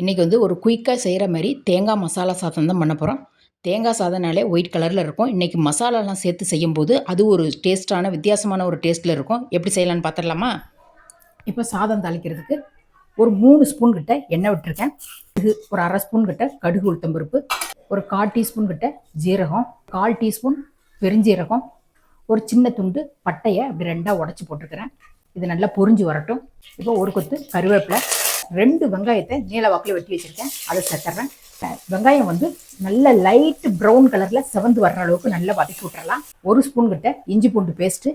இன்றைக்கி வந்து ஒரு குயிக்காக செய்கிற மாதிரி தேங்காய் மசாலா சாதம் தான் பண்ண போகிறோம். தேங்காய் சாதம்னாலே ஒயிட் கலரில் இருக்கும். இன்றைக்கி மசாலாலாம் சேர்த்து செய்யும்போது அது ஒரு டேஸ்ட்டான வித்தியாசமான ஒரு டேஸ்ட்டில் இருக்கும். எப்படி செய்யலான்னு பார்த்துடலாமா? இப்போ சாதம் தாளிக்கிறதுக்கு ஒரு 3 ஸ்பூன் கிட்ட எண்ணெய் விட்டுருக்கேன். இது ஒரு 1/2 ஸ்பூன் கிட்ட கடுகு உளுத்தம்பருப்பு, ஒரு 1/4 டீஸ்பூன் கிட்ட ஜீரகம், 1/4 டீஸ்பூன் பெருஞ்சீரகம், ஒரு சின்ன துண்டு பட்டையை அப்படி 2ஆக உடச்சி போட்டிருக்கிறேன். இது நல்லா பொரிஞ்சு வரட்டும். இப்போ ஒரு கொத்து கருவேப்பிலை, 2 வெங்காயத்தை நீல வாக்கில் வெட்டி வச்சுருக்கேன், அதை சேர்த்துறேன். வெங்காயம் வந்து நல்ல லைட் ப்ரௌன் கலரில் செவந்து வர்ற அளவுக்கு நல்லா வதக்கி விட்டுறலாம். 1 ஸ்பூன் கிட்ட இஞ்சி பூண்டு பேஸ்ட்டு,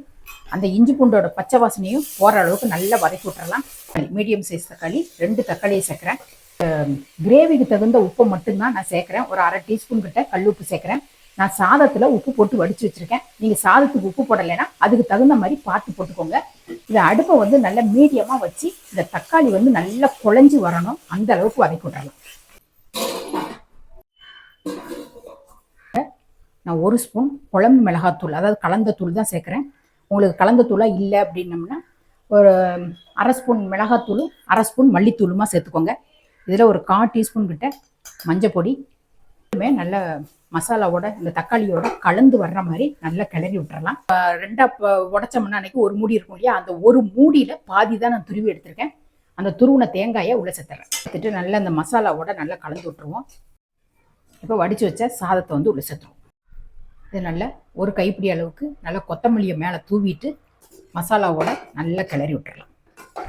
அந்த இஞ்சி பூண்டோட பச்சை வாசனையும் போகிற அளவுக்கு நல்லா வதக்கி விட்டுறலாம். மீடியம் சைஸ் தக்காளி 2 தக்காளியை சேர்க்குறேன். கிரேவிக்கு தகுந்த உப்பை மட்டும்தான் நான் சேர்க்குறேன். ஒரு 1/2 டீஸ்பூன் கிட்ட கல் உப்பு சேர்க்குறேன். நான் சாதத்தில் உப்பு போட்டு வடித்து வச்சுருக்கேன். நீங்கள் சாதத்துக்கு உப்பு போடலைன்னா அதுக்கு தகுந்த மாதிரி பார்த்து போட்டுக்கோங்க. இதை அடுப்பை வந்து நல்லா மீடியமாக வச்சு இந்த தக்காளி வந்து நல்லா குழஞ்சி வரணும், அந்த அளவுக்கு வதக்கி விட்டுறலாம். நான் 1 ஸ்பூன் குழம்பு மிளகாத்தூள், அதாவது கலந்த தூள் தான் சேர்க்குறேன். உங்களுக்கு கலந்த தூளாக இல்லை அப்படின்னம்னா ஒரு 1/2 ஸ்பூன் மிளகாத்தூள், 1/2 ஸ்பூன் மல்லித்தூளுமா சேர்த்துக்கோங்க. இதில் ஒரு 1/4 டீஸ்பூன் கிட்ட மஞ்சள் பொடி, நல்ல மசாலாவோட இந்த தக்காளியோட கலந்து வர்ற மாதிரி நல்லா கிளறி விட்டுறலாம். 2ஆக உடச்சோம்னா அன்னைக்கு ஒரு மூடி இருக்கும் இல்லையா, அந்த ஒரு மூடியில் பாதி தான் நான் துருவி எடுத்திருக்கேன். அந்த துருவின தேங்காயை உள்ளே சேர்த்துறேன். சேர்த்துட்டு நல்லா அந்த மசாலாவோட நல்லா கலந்து விட்டுருவோம். இப்போ வடித்து வச்ச சாதத்தை வந்து உள்ளே சேர்த்துருவோம். இது நல்லா ஒரு கைப்பிடி அளவுக்கு நல்லா கொத்தமல்லியை மேலே தூவிட்டு மசாலாவோட நல்லா கிளறி விட்டுறலாம்.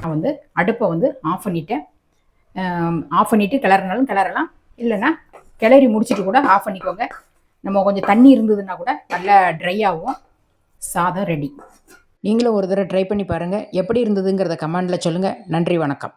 நான் வந்து அடுப்பை வந்து ஆஃப் பண்ணிட்டேன். ஆஃப் பண்ணிவிட்டு கிளறினாலும் கிளறலாம், இல்லைன்னா கிளறி முடிச்சுட்டு கூட ஆஃப் பண்ணிக்கோங்க. நம்ம கொஞ்சம் தண்ணி இருந்ததுன்னா கூட நல்லா ட்ரை ஆகும். சாதம் ரெடி. நீங்களும் ஒரு தடவை ட்ரை பண்ணி பாருங்கள். எப்படி இருந்ததுங்கிறத கமெண்டில் சொல்லுங்கள். நன்றி, வணக்கம்.